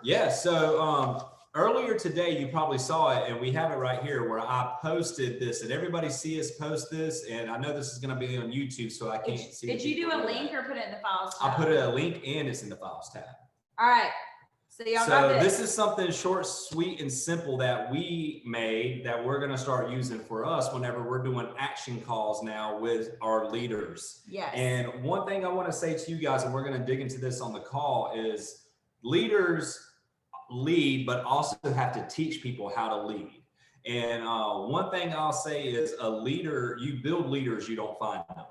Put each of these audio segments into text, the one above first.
Yeah, so earlier today, you probably saw it, and we have it right here where I posted this, and everybody see us post this. And I know this is going to be on YouTube, so I can't see. Did you do a link or put it in the files I tab? put a link and it's in the files tab. All right. So y'all got this. This is something short, sweet, and simple that we made that we're going to start using for us whenever we're doing action calls now with our leaders. Yes. And one thing I want to say to you guys, and we're going to dig into this on the call, is leaders lead, but also have to teach people how to lead. And one thing I'll say is a leader, you build leaders, you don't find them.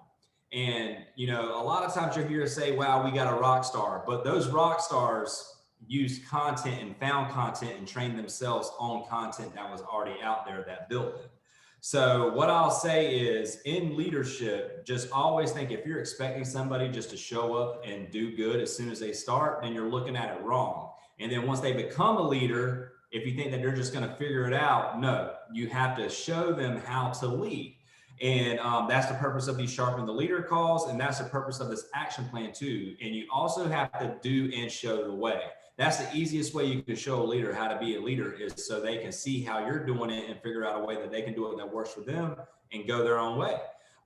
And, you know, a lot of times you're here to say, wow, we got a rock star, but those rock stars use content and found content and trained themselves on content that was already out there that built them. So what I'll say is in leadership, just always think if you're expecting somebody just to show up and do good as soon as they start, then you're looking at it wrong. And then once they become a leader, if you think that they're just going to figure it out, no, you have to show them how to lead. And that's the purpose of these Sharpen the Leader calls. And that's the purpose of this action plan too. And you also have to do and show the way. That's the easiest way you can show a leader how to be a leader is so they can see how you're doing it and figure out a way that they can do it that works for them and go their own way.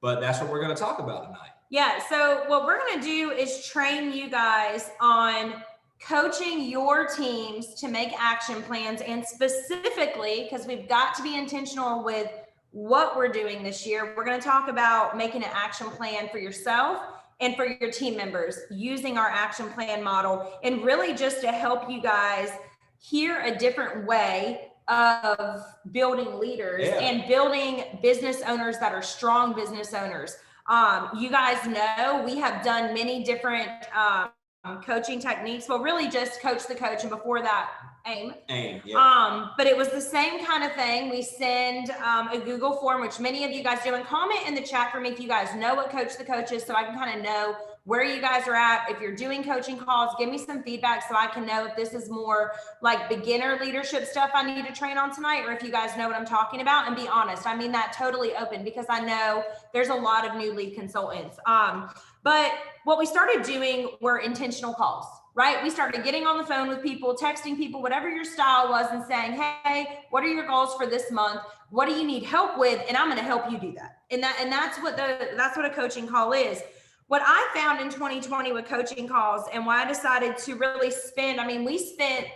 But that's what we're going to talk about tonight. Yeah. So what we're going to do is train you guys on coaching your teams to make action plans, and specifically, because we've got to be intentional with what we're doing this year, we're going to talk about making an action plan for yourself and for your team members using our action plan model, and really just to help you guys hear a different way of building leaders and building business owners that are strong business owners. You guys know we have done many different coaching techniques. Well, really just coach the coach, and before that, aim. Yeah. But it was the same kind of thing. We send a Google form, which many of you guys do, and comment in the chat for me if you guys know what coach the coach is, so I can kind of know where you guys are at. If you're doing coaching calls, give me some feedback so I can know if this is more like beginner leadership stuff I need to train on tonight, or if you guys know what I'm talking about. And be honest, I mean that totally open, because I know there's a lot of new lead consultants. But what we started doing were intentional calls, right? We started getting on the phone with people, texting people, whatever your style was, and saying, hey, what are your goals for this month? What do you need help with? And I'm going to help you do that. And that's what a coaching call is. What I found in 2020 with coaching calls, and why I decided to really spend, we spent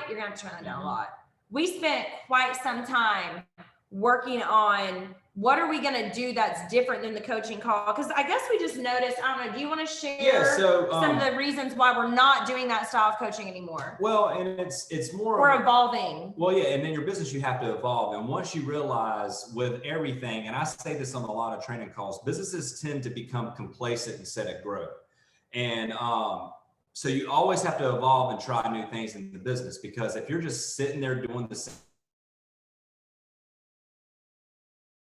you're going to turn that down a lot. We spent quite some time working on what are we going to do that's different than the coaching call? Because I guess we just noticed, I don't know, do you want to share some of the reasons why we're not doing that style of coaching anymore? Well, and it's more, we're evolving. Well, yeah, and then your business, you have to evolve. And once you realize with everything, and I say this on a lot of training calls, businesses tend to become complacent instead of grow. And so you always have to evolve and try new things in the business, because if you're just sitting there doing the same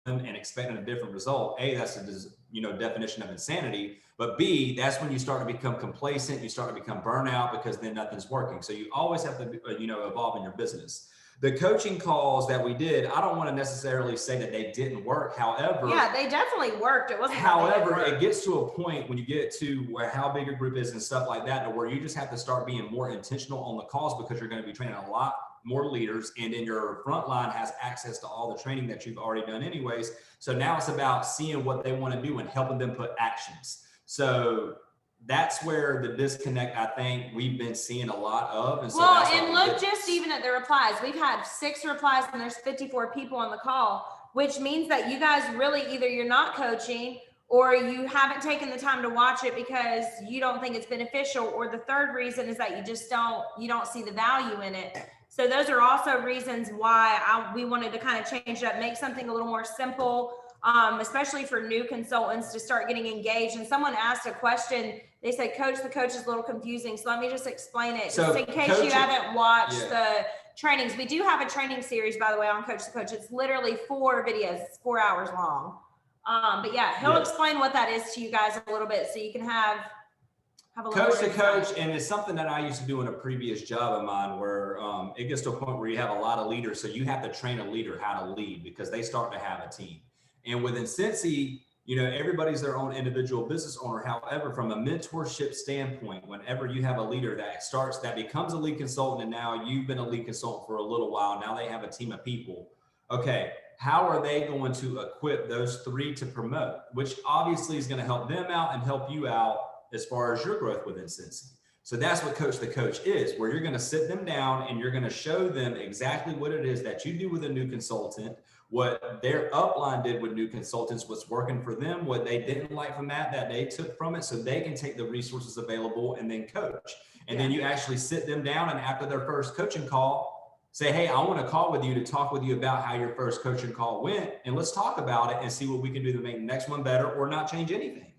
and expecting a different result, A, that's a definition of insanity, but B, that's when you start to become complacent, you start to become burnout, because then nothing's working. So you always have to evolve in your business. The coaching calls that we did, I don't want to necessarily say that they didn't work. However, yeah, they definitely worked. It wasn't. However, it gets to a point when you get to where how big your group is and stuff like that, to where you just have to start being more intentional on the calls, because you're going to be training a lot more leaders, and then your front line has access to all the training that you've already done anyways. So now it's about seeing what they want to do and helping them put actions. So that's where the disconnect, I think, we've been seeing a lot of. And so look just even at the replies. We've had 6 replies and there's 54 people on the call, which means that you guys really either you're not coaching, or you haven't taken the time to watch it because you don't think it's beneficial, or the third reason is that you don't see the value in it. So those are also reasons why we wanted to kind of change it up, make something a little more simple, especially for new consultants to start getting engaged. And someone asked a question, they said, Coach, the coach is a little confusing. So let me just explain it, just in case you haven't watched the trainings. We do have a training series, by the way, on Coach the Coach. It's literally 4 videos, it's 4 hours long. But yeah, he'll explain what that is to you guys a little bit, so you can have a coach to coach. And it's something that I used to do in a previous job of mine, where it gets to a point where you have a lot of leaders. So you have to train a leader how to lead, because they start to have a team. And within Cincy, You know, everybody's their own individual business owner. However, from a mentorship standpoint, whenever you have a leader that becomes a lead consultant, and now you've been a lead consultant for a little while, now they have a team of people. Okay, how are they going to equip those three to promote, which obviously is going to help them out and help you out as far as your growth within Cincy. So that's what Coach the Coach is, where you're going to sit them down and you're going to show them exactly what it is that you do with a new consultant, what their upline did with new consultants, what's working for them, what they didn't like from that they took from it, so they can take the resources available and then coach. And then you actually sit them down, and after their first coaching call, say, hey, I want to call with you to talk with you about how your first coaching call went, and let's talk about it and see what we can do to make the next one better or not change anything.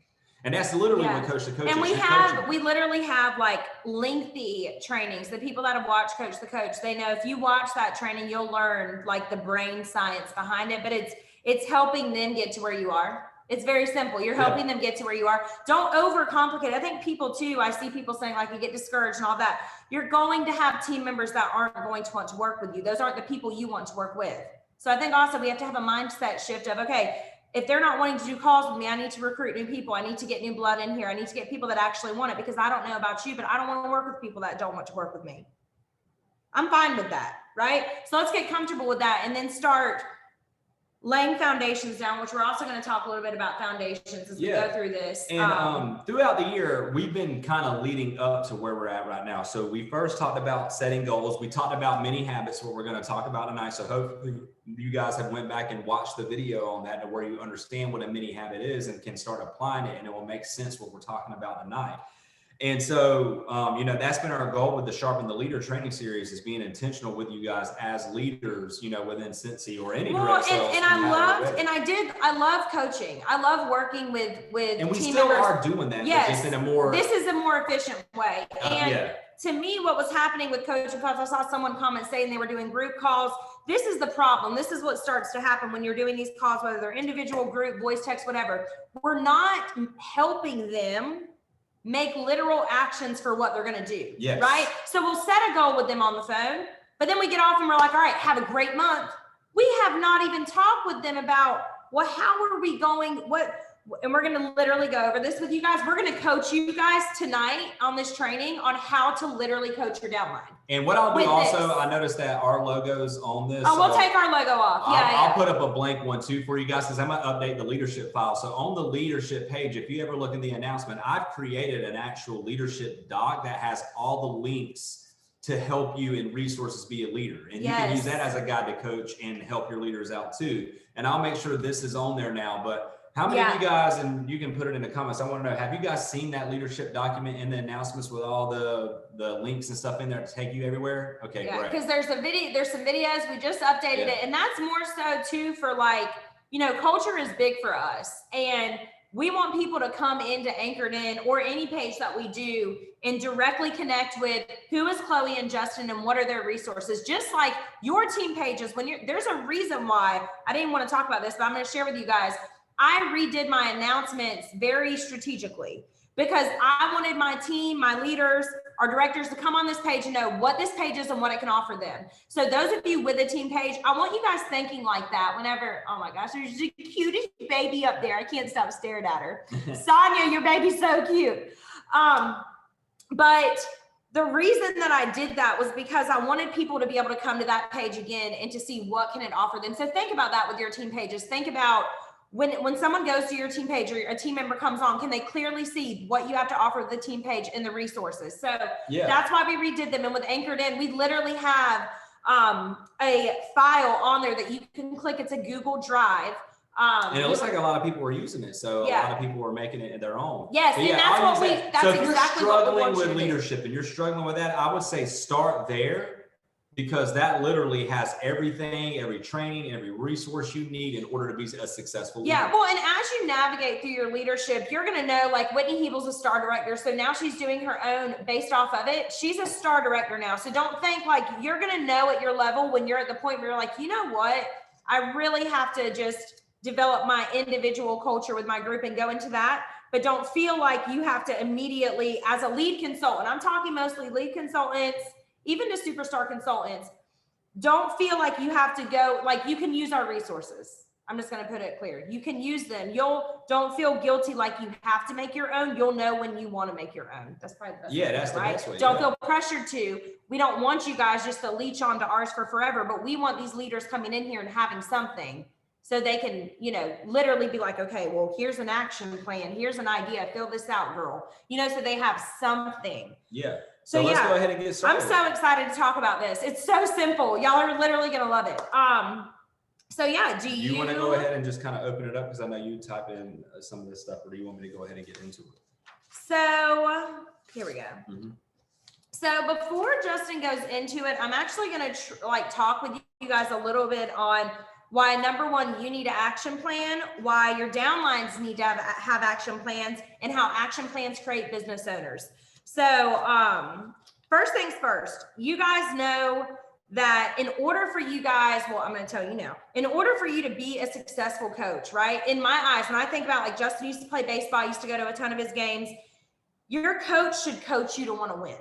And that's literally what Coach the Coach and is. We literally have like lengthy trainings. The people that have watched Coach the Coach, they know if you watch that training, you'll learn like the brain science behind it, but it's helping them get to where you are. It's very simple. You're helping them get to where you are. Don't overcomplicate. I think people too, I see people saying like you get discouraged and all that. You're going to have team members that aren't going to want to work with you. Those aren't the people you want to work with. So I think also we have to have a mindset shift of, okay, if they're not wanting to do calls with me, I need to recruit new people. I need to get new blood in here. I need to get people that actually want it, because I don't know about you, but I don't want to work with people that don't want to work with me. I'm fine with that, right? So let's get comfortable with that and then start laying foundations down, which we're also going to talk a little bit about foundations as we go through this. And throughout the year, we've been kind of leading up to where we're at right now. So we first talked about setting goals. We talked about mini habits, what we're going to talk about tonight. So hopefully you guys have went back and watched the video on that, to where you understand what a mini habit is and can start applying it, and it will make sense what we're talking about tonight. And so, you know, that's been our goal with the Sharpen the Leader training series, is being intentional with you guys as leaders, you know, within Cincy or any direct sales. And I love coaching. I love working with and we team still members. are doing that. Yes, just in a more, this is a more efficient way. And to me, what was happening with coaching calls, I saw someone comment saying they were doing group calls. This is the problem. This is what starts to happen when you're doing these calls, whether they're individual, group, voice, text, whatever. We're not helping them make literal actions for what they're going to do. Yes. Right. So we'll set a goal with them on the phone, but then we get off and we're like, all right, have a great month. We have not even talked with them about, well, how are we going? And we're going to literally go over this with you guys. We're going to coach you guys tonight on this training on how to literally coach your downline. And what I'll do also, I noticed that our logo's on this. Oh, we'll take our logo off. I'll put up a blank one too for you guys, because I'm going to update the leadership file. So on the leadership page, if you ever look in the announcement, I've created an actual leadership doc that has all the links to help you in resources be a leader. And you can use that as a guide to coach and help your leaders out too. And I'll make sure this is on there now. But how many of you guys, and you can put it in the comments, I want to know, have you guys seen that leadership document in the announcements with all the links and stuff in there to take you everywhere? Okay, great. Because there's some videos, we just updated it. And that's more so too for like, you know, culture is big for us. And we want people to come into Anchored In or any page that we do and directly connect with who is Chloe and Justin and what are their resources. Just like your team pages, there's a reason why I didn't want to talk about this, but I'm going to share with you guys. I redid my announcements very strategically because I wanted my team, my leaders, our directors to come on this page and know what this page is and what it can offer them. So those of you with a team page, I want you guys thinking like that whenever, oh my gosh, there's the cutest baby up there. I can't stop staring at her. Sonia, your baby's so cute. But the reason that I did that was because I wanted people to be able to come to that page again and to see what can it offer them. So think about that with your team pages. Think about when someone goes to your team page or a team member comes on, can they clearly see what you have to offer the team page and the resources? So that's why we redid them. And with Anchored In, we literally have a file on there that you can click. It's a Google Drive. And it looks like a lot of people are using it. So a lot of people are making it their own. Yes, and that's if exactly you're what we struggling want with you to leadership and you're struggling with that, I would say start there, because that literally has everything, every training, every resource you need in order to be a successful leader. Yeah, well, and as you navigate through your leadership, you're going to know, like Whitney Hebel's a star director. So now she's doing her own based off of it. She's a star director now. So don't think like you're going to know at your level when you're at the point where you're like, you know what? I really have to just develop my individual culture with my group and go into that. But don't feel like you have to immediately, as a lead consultant, I'm talking mostly lead consultants, even to superstar consultants, don't feel like you have to go, like you can use our resources. I'm just going to put it clear. You can use them. Don't feel guilty like you have to make your own. You'll know when you want to make your own. That's probably the best way, that's the right? best way. Don't feel pressured to. We don't want you guys just to leech onto ours for forever, but we want these leaders coming in here and having something so they can, you know, literally be like, okay, well, here's an action plan. Here's an idea. Fill this out, girl. You know, so they have something. Yeah. So let's go ahead and get started. I'm so excited to talk about this. It's so simple. Y'all are literally going to love it. So yeah, do you want to go ahead and just kind of open it up? Because I know you type in some of this stuff, or do you want me to go ahead and get into it? So here we go. So before Justin goes into it, I'm actually going to talk with you guys a little bit on why, number one, you need an action plan, why your downlines need to have action plans, and how action plans create business owners. So first things first, you guys know that in order for you guys, well, I'm going to tell you now, in order for you to be a successful coach, right? In my eyes, when I think about like Justin used to play baseball, I used to go to a ton of his games. Your coach should coach you to want to win.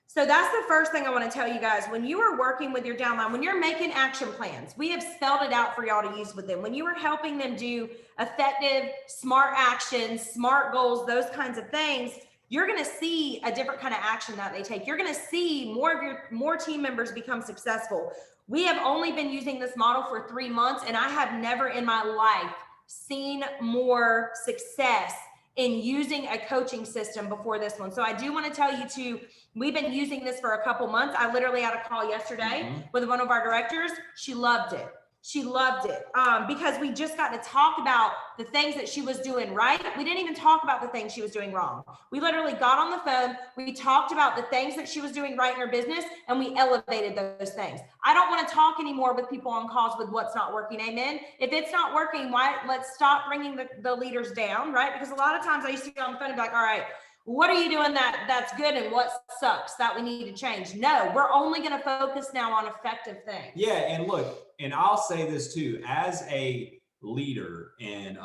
So that's the first thing I want to tell you guys. When you are working with your downline, when you're making action plans, we have spelled it out for y'all to use with them. When you are helping them do effective, smart actions, smart goals, those kinds of things, you're going to see a different kind of action that they take. You're going to see more team members become successful. We have only been using this model for 3 months, and I have never in my life seen more success in using a coaching system before this one. So I do want to tell you too, we've been using this for a couple months. I literally had a call yesterday with one of our directors. She loved it. She loved it because we just got to talk about the things that she was doing right. We didn't even talk about the things she was doing wrong. We literally got on the phone. We talked about the things that she was doing right in her business, and we elevated those things. I don't want to talk anymore with people on calls with what's not working. Amen. If it's not working, let's stop bringing the leaders down, right? Because a lot of times I used to get on the phone and be like, all right, what are you doing that's good and what sucks that we need to change? No, we're only going to focus now on effective things. Yeah, and look, and I'll say this too, as a leader and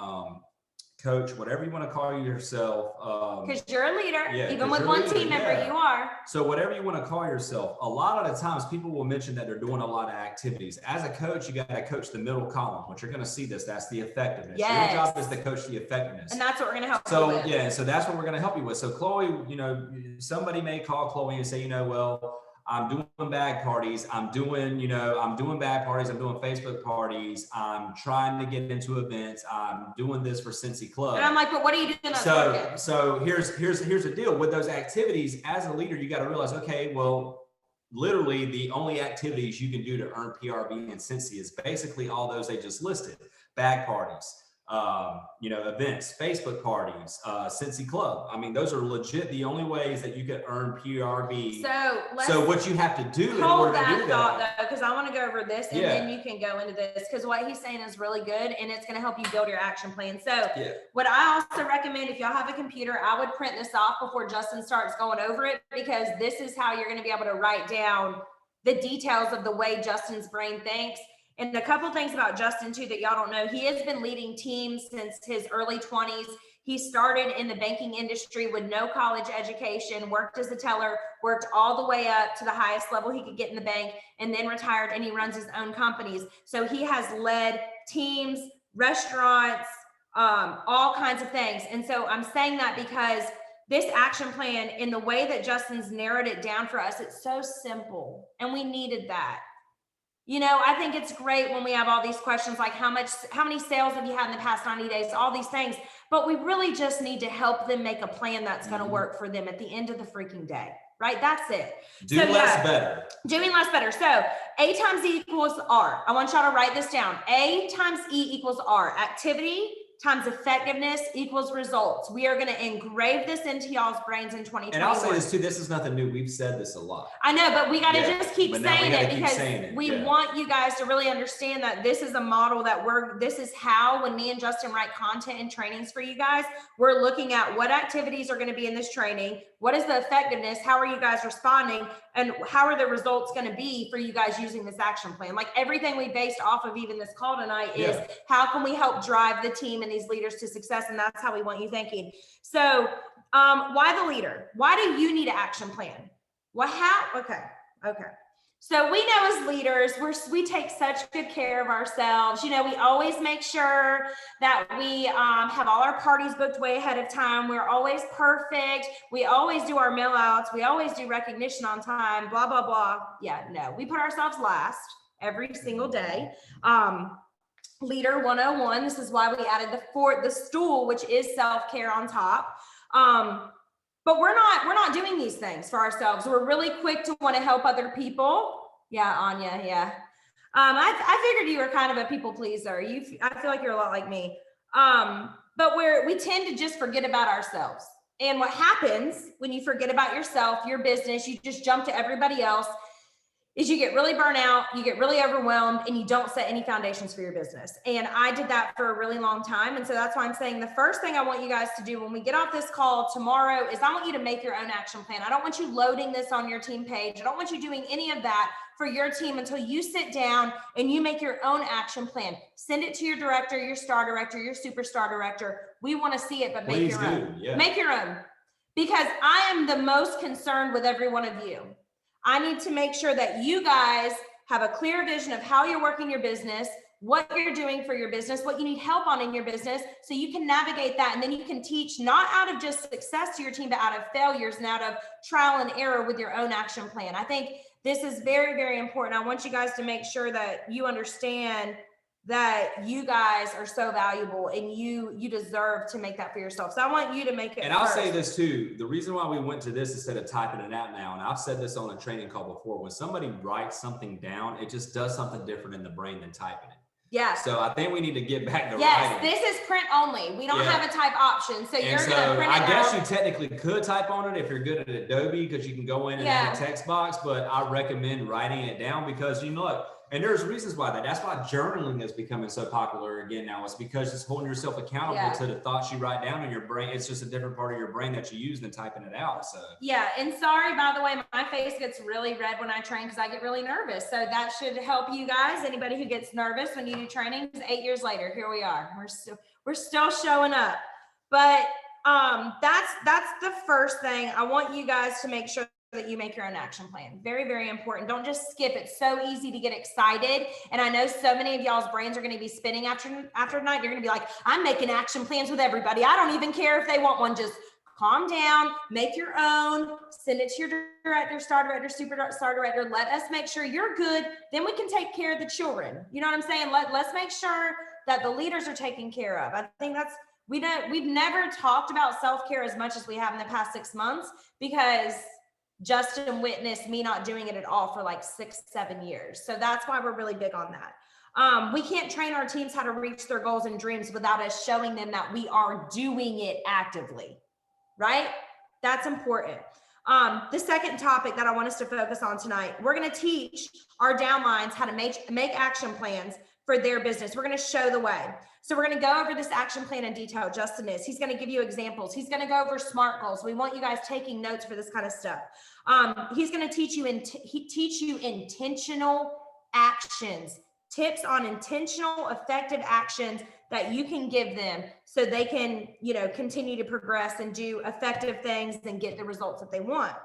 coach, whatever you want to call yourself. Because you're a leader, even with one team member, you are. So whatever you want to call yourself, a lot of the times people will mention that they're doing a lot of activities. As a coach, you got to coach the middle column, which you're going to see this. That's the effectiveness. Yes. Your job is to coach the effectiveness. And that's what we're going to help you with. Yeah, so that's what we're going to help you with. So Chloe, you know, somebody may call Chloe and say, you know, well, I'm doing bag parties. I'm doing bag parties. I'm doing Facebook parties. I'm trying to get into events. I'm doing this for Cincy Club. And I'm like, but what are you doing? So here's the deal with those activities. As a leader, you got to realize, okay, well, literally the only activities you can do to earn PRV and Cincy is basically all those they just listed: bag parties, events, Facebook parties, Cincy Club. I mean, those are legit the only ways that you can earn PRV. So what you have to do in order to do thought though, because I want to go over this and then you can go into this, because what he's saying is really good and it's going to help you build your action plan. So what I also recommend, if y'all have a computer, I would print this off before Justin starts going over it, because this is how you're going to be able to write down the details of the way Justin's brain thinks. And a couple things about Justin too that y'all don't know, he has been leading teams since his early 20s. He started in the banking industry with no college education, worked as a teller, worked all the way up to the highest level he could get in the bank, and then retired, and he runs his own companies. So he has led teams, restaurants, all kinds of things. And so I'm saying that because this action plan, in the way that Justin's narrowed it down for us, it's so simple, and we needed that. You know, I think it's great when we have all these questions like how many sales have you had in the past 90 days, all these things, but we really just need to help them make a plan that's going to work for them at the end of the freaking day, right? That's it. Doing less better. Doing less better. So A times E equals R. I want y'all to write this down. A times E equals R. Activity times effectiveness equals results. We are going to engrave this into y'all's brains in 2021. And I'll say this too, this is nothing new. We've said this a lot. I know, but we got to just keep saying it because we want you guys to really understand that this is a model that this is how, when me and Justin write content and trainings for you guys, we're looking at what activities are going to be in this training. What is the effectiveness? How are you guys responding? And how are the results going to be for you guys using this action plan? Like everything we based off of even this call tonight is how can we help drive the team and these leaders to success? And that's how we want you thinking. So why the leader? Why do you need an action plan? Okay. So we know as leaders, we take such good care of ourselves. You know, we always make sure that we have all our parties booked way ahead of time. We're always perfect. We always do our mail outs. We always do recognition on time, blah, blah, blah. Yeah, no, we put ourselves last every single day. Leader 101, this is why we added the stool, which is self-care on top. But we're not doing these things for ourselves. We're really quick to want to help other people. Yeah, Anya, yeah. I figured you were kind of a people pleaser. I feel like you're a lot like me. But we tend to just forget about ourselves. And what happens when you forget about yourself, your business, you just jump to everybody else, is you get really burnt out, you get really overwhelmed, and you don't set any foundations for your business. And I did that for a really long time. And so that's why I'm saying the first thing I want you guys to do when we get off this call tomorrow is I want you to make your own action plan. I don't want you loading this on your team page. I don't want you doing any of that for your team until you sit down and you make your own action plan. Send it to your director, your star director, your superstar director. We want to see it, but make your own. Yeah. Make your own. Because I am the most concerned with every one of you. I need to make sure that you guys have a clear vision of how you're working your business, what you're doing for your business, what you need help on in your business, so you can navigate that. And then you can teach not out of just success to your team, but out of failures and out of trial and error with your own action plan. I think this is very, very important. I want you guys to make sure that you understand that you guys are so valuable and you deserve to make that for yourself. So I want you to make it. And I'll say this too, the reason why we went to this instead of typing it out now, and I've said this on a training call before, when somebody writes something down, it just does something different in the brain than typing it. Yeah. So I think we need to get back to yes, writing. This is print only. We don't have a type option. So you're going to print it I guess out. you technically could type on it if you're good at Adobe, because you can go in and add a text box, but I recommend writing it down because look, and there's reasons why that's why journaling is becoming so popular again now. It's because it's holding yourself accountable to the thoughts you write down in your brain. It's just a different part of your brain that you use than typing it out. So yeah, and sorry, by the way, my face gets really red when I train because I get really nervous. So that should help you guys. Anybody who gets nervous when you do training, 8 years later, here we are. We're still showing up. But that's the first thing. I want you guys to make sure that you make your own action plan. Very, very important. Don't just skip. It's so easy to get excited. And I know so many of y'all's brains are going to be spinning after tonight. You're going to be like, I'm making action plans with everybody. I don't even care if they want one. Just calm down, make your own, send it to your director, star director, superstar director. Let us make sure you're good. Then we can take care of the children. You know what I'm saying? Let's make sure that the leaders are taken care of. I think that's, we've never talked about self-care as much as we have in the past 6 months because Justin witnessed me not doing it at all for like 6-7 years. So that's why we're really big on that. We can't train our teams how to reach their goals and dreams without us showing them that we are doing it actively, right? That's important. The second topic that I want us to focus on tonight, we're going to teach our downlines how to make action plans for their business. We're going to show the way. So we're going to go over this action plan in detail. Justin is. He's going to give you examples. He's going to go over SMART goals. We want you guys taking notes for this kind of stuff. He's going to teach you intentional actions, tips on intentional, effective actions that you can give them so they can, continue to progress and do effective things and get the results that they want.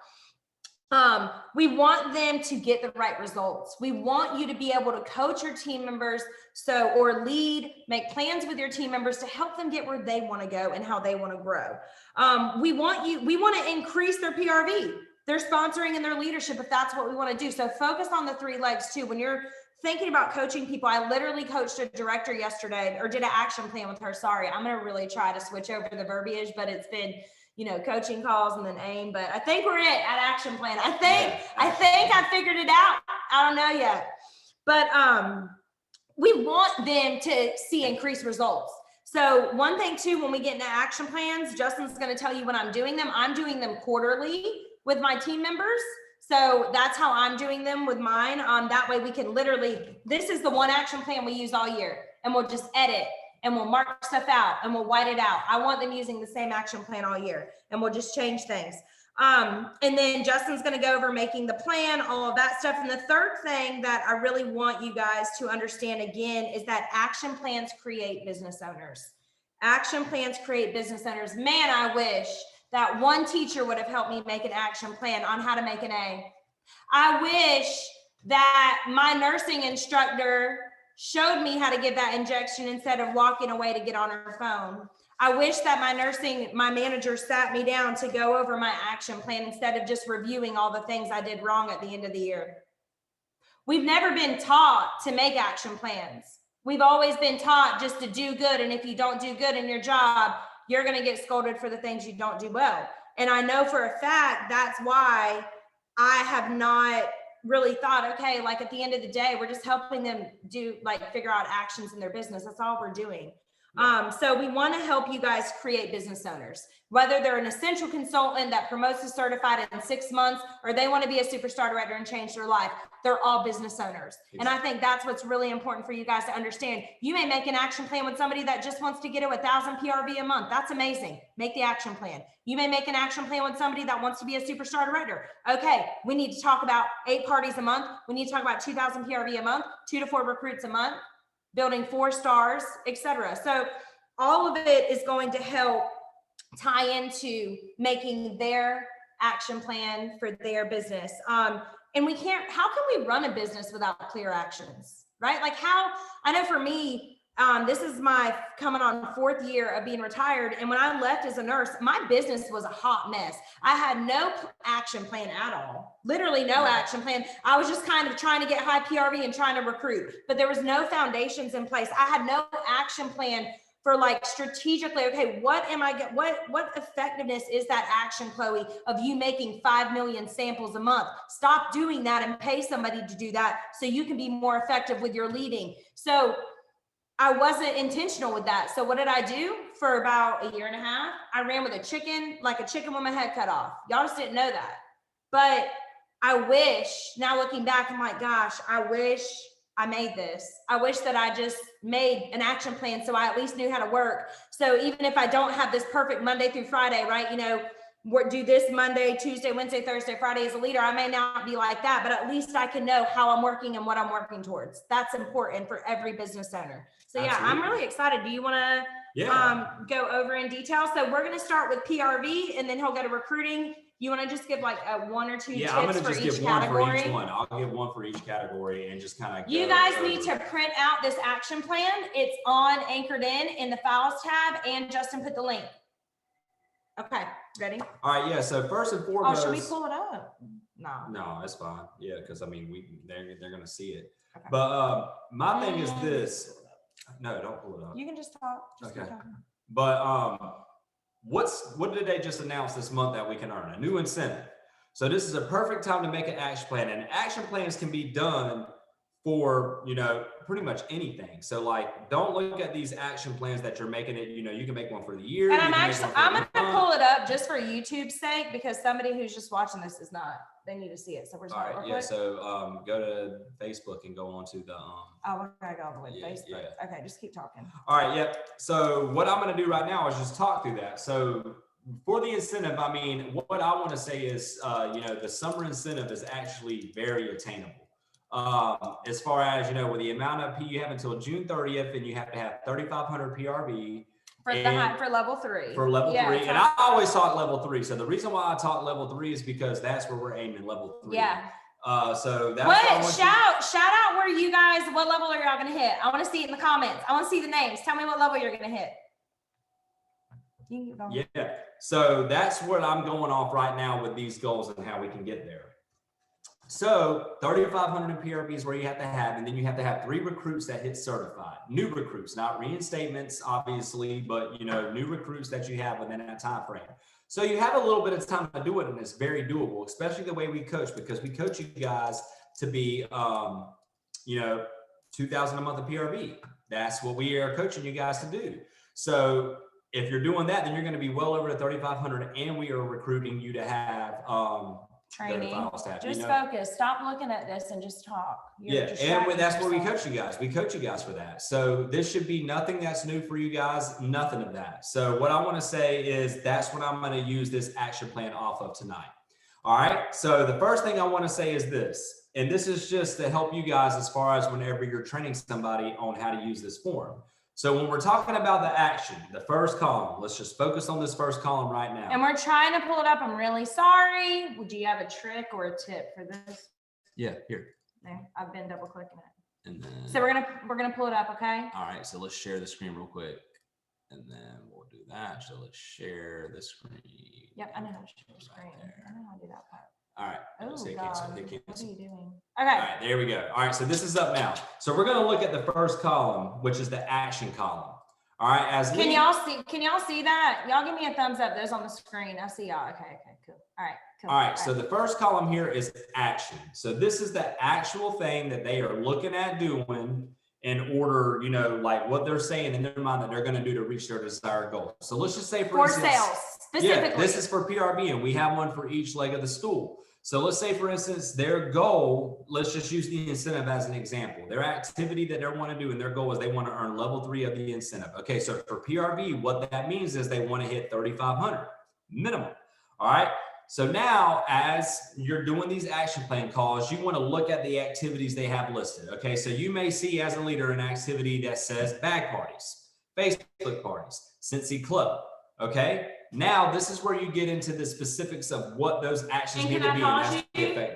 We want them to get the right results. We want you to be able to coach your team members or lead, make plans with your team members to help them get where they want to go and how they want to grow. We want to increase their PRV, their sponsoring and their leadership, if that's what we want to do. So focus on the 3 legs too. When you're thinking about coaching people, I literally coached a director yesterday or did an action plan with her. Sorry, I'm going to really try to switch over the verbiage, but it's been coaching calls and then AIM, but I think we're at action plan. I think I figured it out. I don't know yet, but we want them to see increased results. So one thing too, when we get into action plans, Justin's going to tell you when I'm doing them quarterly with my team members. So that's how I'm doing them with mine. That way we can this is the one action plan we use all year, and we'll just edit and we'll mark stuff out and we'll white it out. I want them using the same action plan all year, and we'll just change things. And then Justin's going to go over making the plan, all of that stuff. And the third thing that I really want you guys to understand again is that action plans create business owners. Action plans create business owners. Man, I wish that one teacher would have helped me make an action plan on how to make an A. I wish that my nursing instructor showed me how to give that injection instead of walking away to get on her phone. I wish that my manager sat me down to go over my action plan instead of just reviewing all the things I did wrong at the end of the year. We've never been taught to make action plans. We've always been taught just to do good. And if you don't do good in your job, you're going to get scolded for the things you don't do well. And I know for a fact that's why I have not really thought, okay, like at the end of the day, we're just helping them figure out actions in their business. That's all we're doing. So we want to help you guys create business owners, whether they're an essential consultant that promotes to certified in 6 months, or they want to be a superstar director and change their life. They're all business owners. Exactly. And I think that's what's really important for you guys to understand. You may make an action plan with somebody that just wants to get to 1,000 PRV a month. That's amazing. Make the action plan. You may make an action plan with somebody that wants to be a superstar director. Okay, we need to talk about 8 parties a month. We need to talk about 2,000 PRV a month, 2 to 4 recruits a month, building 4 stars, etc. So all of it is going to help tie into making their action plan for their business. And how can we run a business without clear actions, right? Like I know for me, this is my coming on 4th year of being retired. And when I left as a nurse, my business was a hot mess. I had no action plan at all, literally no action plan. I was just kind of trying to get high PRV and trying to recruit, but there was no foundations in place. I had no action plan for like strategically, okay, what effectiveness is that action, Chloe, of you making 5 million samples a month? Stop doing that and pay somebody to do that so you can be more effective with your leading. So I wasn't intentional with that. So what did I do for about 1.5 years? I ran with a chicken with my head cut off. Y'all just didn't know that. But I wish, now looking back, I'm like, gosh, I wish I made this. I wish that I just made an action plan so I at least knew how to work. So even if I don't have this perfect Monday through Friday, right? Do this Monday, Tuesday, Wednesday, Thursday, Friday as a leader. I may not be like that, but at least I can know how I'm working and what I'm working towards. That's important for every business owner. So yeah, I'm really excited. Do you want to go over in detail? So we're going to start with PRV and then he'll go to recruiting. You want to just give like 1 or 2 tips I'm going to for just each give one category? for each one. I'll give one for each category and just kind of. You guys need to print out this action plan. It's on Anchored in the files tab, and Justin put the link. Okay, ready? All right, yeah. So first and foremost. Oh, should we pull it up? No, that's fine. Yeah, because I mean, they're going to see it. Okay. But my thing is this. No, don't pull it up. You can just talk. Okay. But what did they just announce this month that we can earn? A new incentive. So this is a perfect time to make an action plan, and action plans can be done for, pretty much anything. So like, don't look at these action plans that you're making it, you can make one for the year. And I'm going to pull it up just for YouTube's sake, because somebody who's just watching this is not, they need to see it. So we're just all right. Yeah. So go to Facebook and go on to the, we're going to go all the way to Facebook. Yeah. Okay. Just keep talking. All right. Yeah. So what I'm going to do right now is just talk through that. So for the incentive, I mean, what I want to say is, the summer incentive is actually very attainable. As far as, with the amount of you have until June 30th, and you have to have 3,500 PRV for level 3. For level 3. And I always taught level 3. So the reason why I taught level 3 is because that's where we're aiming, level 3. Yeah. So that's shout out where you guys, what level are y'all going to hit? I want to see it in the comments. I want to see the names. Tell me what level you're going to hit. You can keep going. Yeah. So that's what I'm going off right now with these goals and how we can get there. So 3,500 in PRV is where you have to have, and then you have to have 3 recruits that hit certified. New recruits, not reinstatements, obviously, but new recruits that you have within that time frame. So you have a little bit of time to do it, and it's very doable, especially the way we coach, because we coach you guys to be, 2,000 a month of PRV. That's what we are coaching you guys to do. So if you're doing that, then you're going to be well over the 3,500, and we are recruiting you to have, training. Just focus. Stop looking at this and just talk. And that's where we coach you guys. We coach you guys for that. So this should be nothing that's new for you guys. Nothing of that. So what I want to say is that's what I'm going to use this action plan off of tonight. All right. So the first thing I want to say is this, and this is just to help you guys as far as whenever you're training somebody on how to use this form. So when we're talking about the action, the first column, let's just focus on this first column right now. And we're trying to pull it up. I'm really sorry. Do you have a trick or a tip for this? Yeah, here. There, I've been double clicking it. And then, so we're gonna pull it up, okay? All right, so let's share the screen real quick, and then we'll do that. So let's share the screen. Yep, I know how to share the screen. I know how to do that part. All right. Oh God, what are you doing? Okay. All right, there we go. All right, so this is up now. So we're gonna look at the first column, which is the action column. All right, can y'all see that? Y'all give me a thumbs up. Those on the screen. I see y'all. Okay, cool. All right, cool. All right, so the first column here is action. So this is the actual thing that they are looking at doing in order, like what they're saying in their mind that they're going to do to reach their desired goal. So let's just say for instance, sales specifically. Yeah, this is for PRV, and we have one for each leg of the stool. So let's say, for instance, their goal, let's just use the incentive as an example. Their activity that they want to do and their goal is they want to earn level 3 of the incentive. Okay, so for PRV, what that means is they want to hit 3,500 minimum. All right. So now as you're doing these action plan calls, you want to look at the activities they have listed. Okay, so you may see as a leader an activity that says bag parties, Facebook parties, Cincy Club. Okay, now this is where you get into the specifics of what those actions need to be.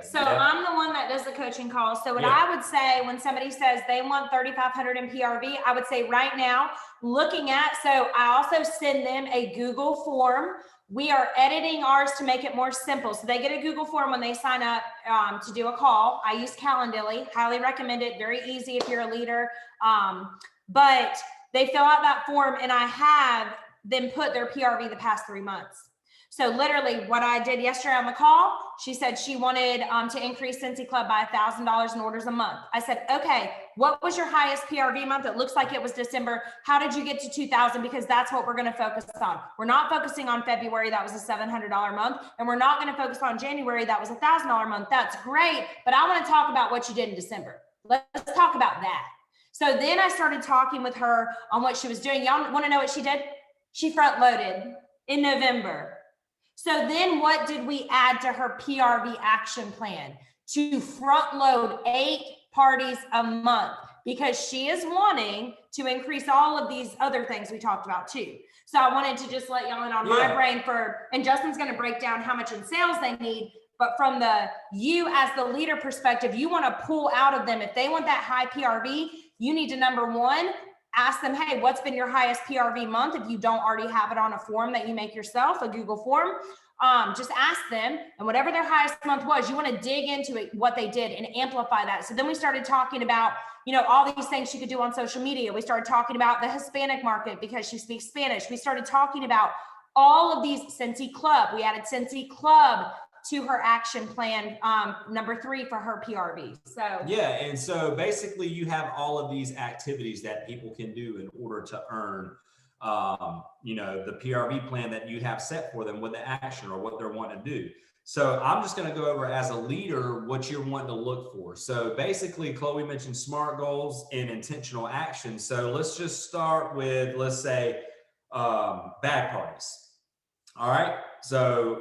So I'm the one that does the coaching calls. So what I would say when somebody says they want 3,500 in PRV, I would say right now, so I also send them a Google form. We are editing ours to make it more simple. So they get a Google form when they sign up to do a call. I use Calendly, highly recommend it. Very easy if you're a leader. But they fill out that form and I have them put their PRV the past 3 months. So literally what I did yesterday on the call, she said she wanted to increase Cincy Club by $1,000 in orders a month. I said, okay, what was your highest PRV month? It looks like it was December. How did you get to 2,000? Because that's what we're going to focus on. We're not focusing on February. That was a $700 month. And we're not going to focus on January. That was a $1,000 month. That's great. But I want to talk about what you did in December. Let's talk about that. So then I started talking with her on what she was doing. Y'all want to know what she did? She front loaded in November. So then what did we add to her PRV action plan? To front load 8 parties a month because she is wanting to increase all of these other things we talked about too. So I wanted to just let y'all in on my brain and Justin's going to break down how much in sales they need. But from you as the leader perspective, you want to pull out of them. If they want that high PRV, you need to, number one, ask them, hey, what's been your highest PRV month? If you don't already have it on a form that you make yourself, a Google form, just ask them. And whatever their highest month was, you want to dig into it, what they did and amplify that. So then we started talking about, all these things she could do on social media. We started talking about the Hispanic market because she speaks Spanish. We started talking about all of these Cincy Club. We added Cincy Club to her action plan, number 3 for her PRV. So and so basically you have all of these activities that people can do in order to earn the PRV plan that you have set for them with the action or what they're wanting to do. So I'm just going to go over as a leader what you're wanting to look for. So basically, Chloe mentioned SMART goals and intentional action. So let's just start with, let's say, bag parties. All right. So,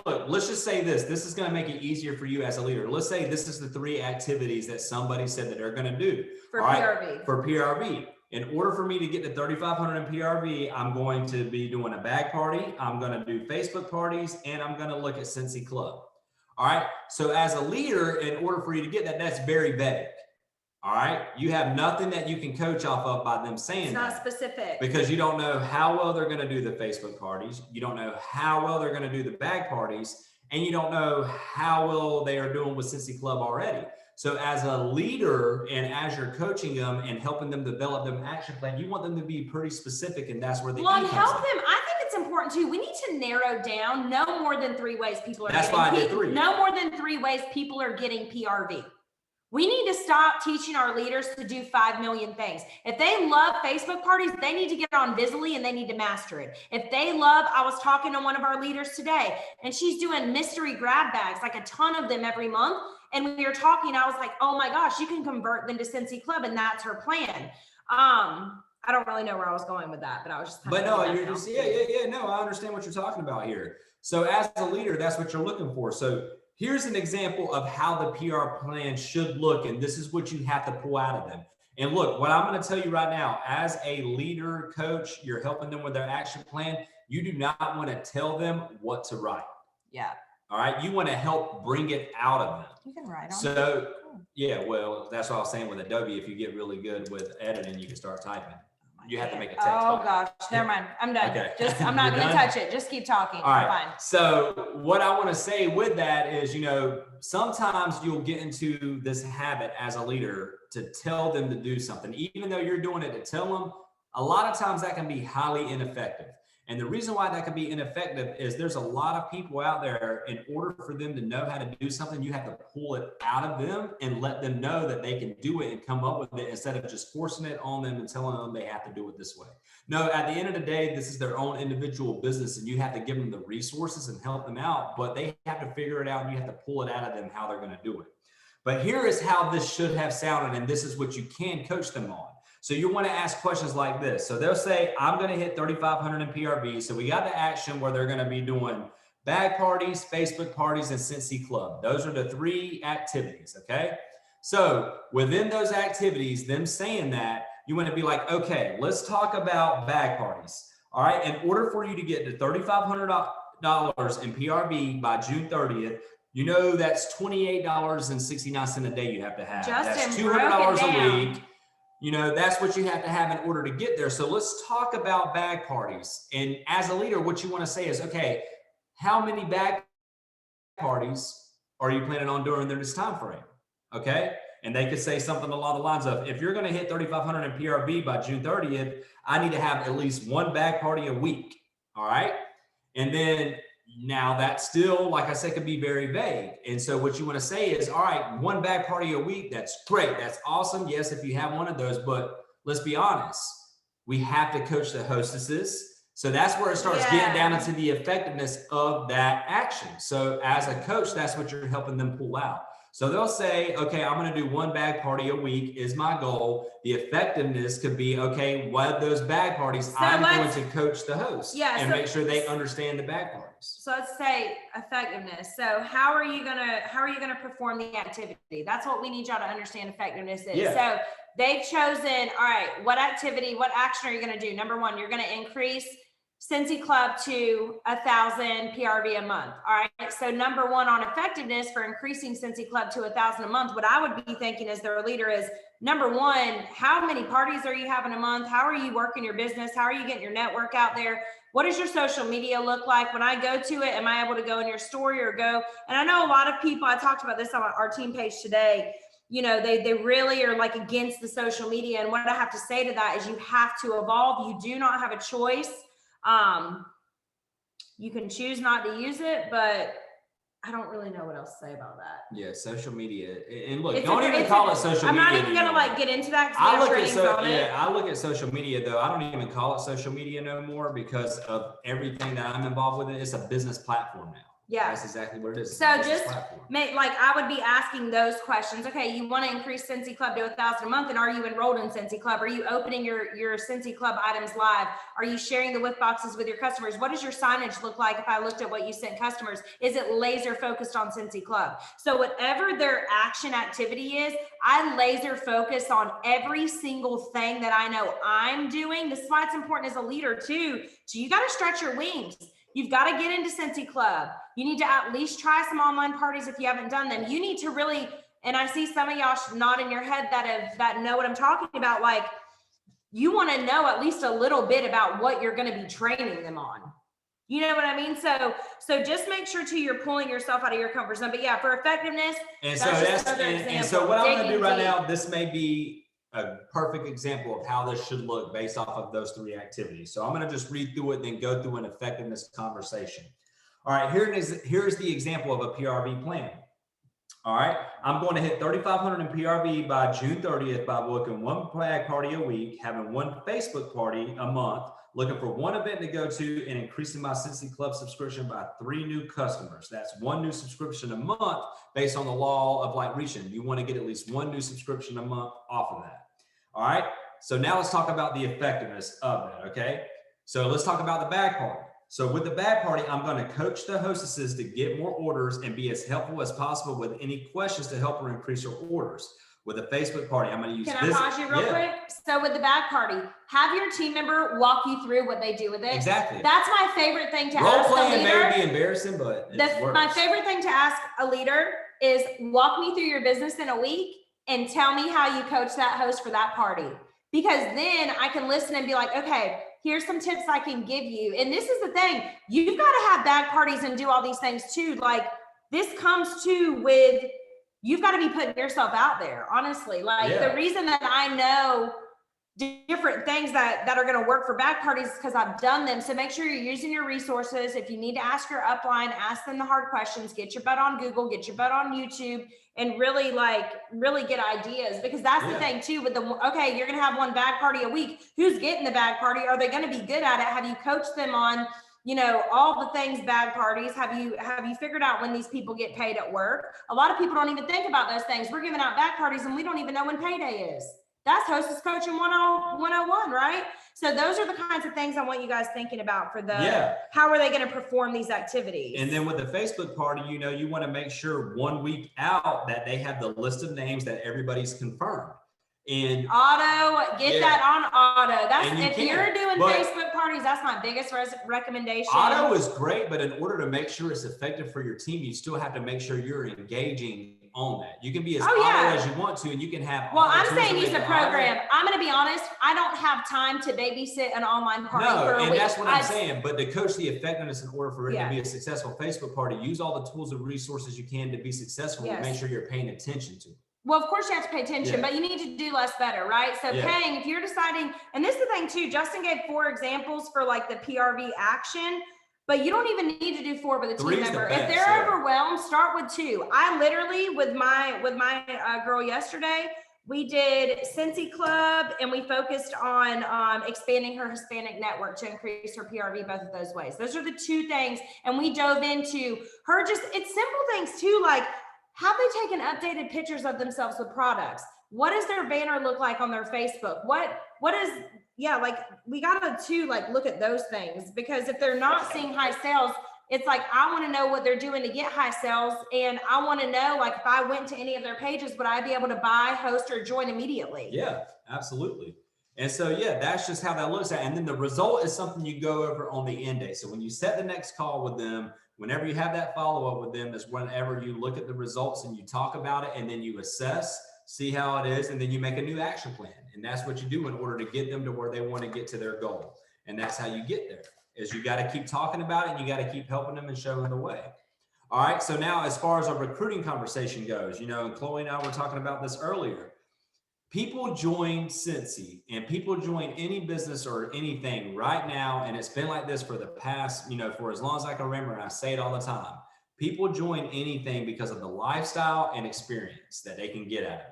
look, let's just say this is going to make it easier for you as a leader. Let's say this is the 3 activities that somebody said that they're going to do for PRV. For PRV. In order for me to get to 3,500 in PRV, I'm going to be doing a bag party. I'm going to do Facebook parties, and I'm going to look at Cincy Club. All right. So as a leader, in order for you to get that, that's very vague. All right. You have nothing that you can coach off of by them saying it's not specific because you don't know how well they're going to do the Facebook parties. You don't know how well they're going to do the bag parties, and you don't know how well they are doing with Cincy Club already. So as a leader and as you're coaching them and helping them develop them action plan, you want them to be pretty specific, and that's where they help them. I think it's important too. We need to narrow down no more than 3 ways people are That's why I did 3. No more than 3 ways people are getting PRV. We need to stop teaching our leaders to do 5 million things. If they love Facebook parties, they need to get on Visibly and they need to master it. If they love, I was talking to one of our leaders today and she's doing mystery grab bags, like a ton of them every month. And when we were talking, I was like, oh my gosh, you can convert them to Cincy Club, and that's her plan. I don't really know where I was going with that, but I was just. But no, you're just, no, I understand what you're talking about here. So as a leader, that's what you're looking for. So here's an example of how the PR plan should look, and this is what you have to pull out of them. And look, what I'm going to tell you right now, as a leader, coach, you're helping them with their action plan. You do not want to tell them what to write. Yeah. All right. You want to help bring it out of them. You can write on So, yeah, well, that's what I was saying with Adobe. If you get really good with editing, you can start typing. You have to make a text. Oh gosh, never mind. I'm done. Okay. I'm not going to touch it. Just keep talking. All right. Fine. So what I want to say with that is, sometimes you'll get into this habit as a leader to tell them to do something, even though you're doing it to tell them. A lot of times that can be highly ineffective. And the reason why that can be ineffective is there's a lot of people out there. In order for them to know how to do something, you have to pull it out of them and let them know that they can do it and come up with it, instead of just forcing it on them and telling them they have to do it this way. No, at the end of the day, this is their own individual business, and you have to give them the resources and help them out, but they have to figure it out, and you have to pull it out of them how they're going to do it. But here is how this should have sounded, and this is what you can coach them on. So you want to ask questions like this. So they'll say, I'm going to hit 3,500 in PRV. So we got the action where they're going to be doing bag parties, Facebook parties, and Cincy Club. Those are the 3 activities. Okay. So within those activities, them saying that, you want to be like, okay, let's talk about bag parties. All right. In order for you to get to $3,500 in PRV by June 30th, that's $28.69 a day you have to have. That's $200 a week. That's what you have to have in order to get there. So let's talk about bag parties. And as a leader, what you want to say is, okay, how many bag parties are you planning on doing during this time frame? Okay. And they could say something along the lines of, if you're going to hit 3,500 in PRV by June 30th, I need to have at least 1 bag party a week. All right. And then now that still, like I said, could be very vague. And so what you want to say is, all right, 1 bag party a week. That's great. That's awesome. Yes, if you have one of those, but let's be honest, we have to coach the hostesses. So that's where it starts getting down into the effectiveness of that action. So as a coach, that's what you're helping them pull out. So they'll say, okay, I'm going to do 1 bag party a week is my goal. The effectiveness could be, okay, what are those bag parties? I'm going to coach the host and make sure they understand the bag parties. So let's say effectiveness. So how are you gonna perform the activity? That's what we need y'all to understand effectiveness is. Yeah. So they've chosen, all right, what activity, what action are you gonna do? Number 1, you're gonna increase Cincy Club to 1,000 PRV a month. All right. So number 1 on effectiveness for increasing Cincy Club to 1,000 a month, what I would be thinking as their leader is, number 1, how many parties are you having a month? How are you working your business? How are you getting your network out there? What does your social media look like? When I go to it, am I able to go in your story or go? And I know a lot of people, I talked about this on our team page today, they really are like against the social media. And what I have to say to that is you have to evolve. You do not have a choice. You can choose not to use it, but I don't really know what else to say about that. Yeah, social media. And look, don't even call it social media. I'm not even going to get into that. I look at social media though. I don't even call it social media no more because of everything that I'm involved with. It's a business platform now. Yeah, that's exactly what it is. So just I would be asking those questions. Okay, you want to increase Cincy Club to 1,000 a month, and are you enrolled in Cincy Club? Are you opening your Cincy Club items live? Are you sharing the whip boxes with your customers? What does your signage look like? If I looked at what you sent customers, is it laser focused on Cincy Club? So whatever their action activity is, I laser focus on every single thing that I know I'm doing. This is why it's important as a leader too. So you got to stretch your wings. You've got to get into Cincy Club. You need to at least try some online parties if you haven't done them. You need to really, and I see some of y'all nodding your head that know what I'm talking about. Like, you want to know at least a little bit about what you're going to be training them on. You know what I mean? So just make sure too, you're pulling yourself out of your comfort zone. But yeah, for effectiveness. And so what I'm going to do right now, this may be a perfect example of how this should look based off of those 3 activities. So I'm going to just read through it, then go through an effectiveness conversation. All right, here's the example of a PRV plan. All right, I'm going to hit 3,500 in PRV by June 30th by booking 1 bag party a week, having 1 Facebook party a month, looking for 1 event to go to, and increasing my Cincy Club subscription by 3 new customers. That's 1 new subscription a month based on the law of like reaching. You want to get at least 1 new subscription a month off of that. All right, so now let's talk about the effectiveness of that, okay? So let's talk about the bag party. So with the bag party, I'm going to coach the hostesses to get more orders and be as helpful as possible with any questions to help her increase her orders. With a Facebook party, I'm going to use Can I pause you real quick? So with the bag party, have your team member walk you through what they do with it. Exactly. That's my favorite thing to Role ask a playing leader. may be embarrassing, but My favorite thing to ask a leader is walk me through your business in a week and tell me how you coach that host for that party. Because then I can listen and be like, okay, here's some tips I can give you. And this is the thing, you've got to have bag parties and do all these things too. Like this comes to with, you've got to be putting yourself out there, honestly. Like the reason that I know different things that are going to work for bag parties is because I've done them. So make sure you're using your resources. If you need to ask your upline, ask them the hard questions, get your butt on Google, get your butt on YouTube, and really get ideas, because that's the thing too with okay, you're going to have one bag party a week. Who's getting the bag party? Are they going to be good at it? Have you coached them on, all the things bag parties? Have you figured out when these people get paid at work? A lot of people don't even think about those things. We're giving out bag parties and we don't even know when payday is. That's Hostess Coaching 101, right? So those are the kinds of things I want you guys thinking about for how are they going to perform these activities? And then with the Facebook party, you want to make sure 1 week out that they have the list of names that everybody's confirmed. And get that on auto. That's if you're doing but Facebook parties, that's my biggest recommendation. Auto is great, but in order to make sure it's effective for your team, you still have to make sure you're engaging on that. You can be as auto as you want to, and you can have. Well, I'm saying use a program. I'm going to be honest. I don't have time to babysit an online party for a week. And that's what I'm saying. But to coach the effectiveness in order for it to be a successful Facebook party, use all the tools and resources you can to be successful and make sure you're paying attention to it. Well, of course you have to pay attention, but you need to do less better, right? So paying, if you're deciding, and this is the thing too, Justin gave 4 examples for like the PRV action, but you don't even need to do 4 with a team member. If they're overwhelmed, start with 2. I literally, with my girl yesterday, we did Cincy Club and we focused on expanding her Hispanic network to increase her PRV both of those ways. Those are the 2 things. And we dove into her it's simple things too, like, have they taken updated pictures of themselves with products? What does their banner look like on their Facebook? What is, we gotta too, look at those things, because if they're not seeing high sales, it's like, I want to know what they're doing to get high sales. And I want to know, if I went to any of their pages, would I be able to buy, host, or join immediately? Yeah, absolutely. And so, that's just how that looks at. And then the result is something you go over on the end day. So when you set the next call with them, whenever you have that follow-up with them, is whenever you look at the results and you talk about it, and then you assess, see how it is, and then you make a new action plan. And that's what you do in order to get them to where they want to get to their goal. And that's how you get there, is you got to keep talking about it and you got to keep helping them and showing the way. All right. So now, as far as our recruiting conversation goes, and Chloe and I were talking about this earlier. People join Cincy and people join any business or anything right now. And it's been like this for the past, for as long as I can remember. And I say it all the time. People join anything because of the lifestyle and experience that they can get out of it.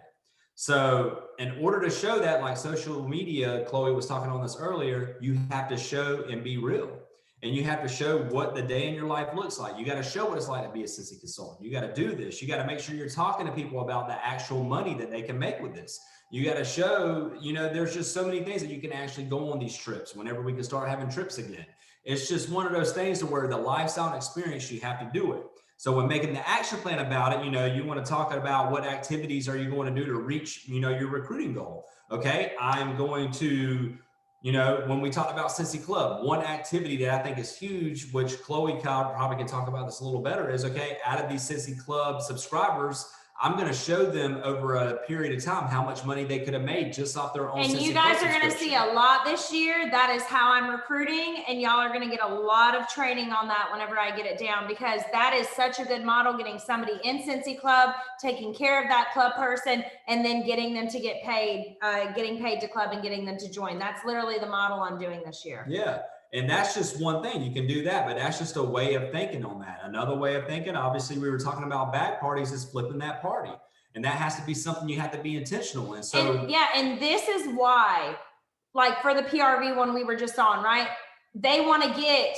So in order to show that, like social media, Chloe was talking on this earlier, you have to show and be real. And you have to show what the day in your life looks like. You got to show what it's like to be a Cincy consultant. You got to do this. You got to make sure you're talking to people about the actual money that they can make with this. You got to show, there's just so many things that you can actually go on these trips whenever we can start having trips again. It's just one of those things to where the lifestyle and experience, you have to do it. So when making the action plan about it, you want to talk about what activities are you going to do to reach, your recruiting goal. Okay. I'm going to, when we talk about Cincy Club, one activity that I think is huge, which Chloe probably can talk about this a little better, is out of these Cincy Club subscribers, I'm going to show them over a period of time how much money they could have made just off their own. And you guys are going to see a lot this year. That is how I'm recruiting. And y'all are going to get a lot of training on that whenever I get it down, because that is such a good model, getting somebody in Cincy Club, taking care of that club person, and then getting them to get paid, getting paid to club and getting them to join. That's literally the model I'm doing this year. Yeah. And that's just one thing. You can do that, but that's just a way of thinking on that. Another way of thinking, obviously, we were talking about bag parties, is flipping that party. And that has to be something you have to be intentional in. So and this is why, for the PRV one we were just on, right? They want to get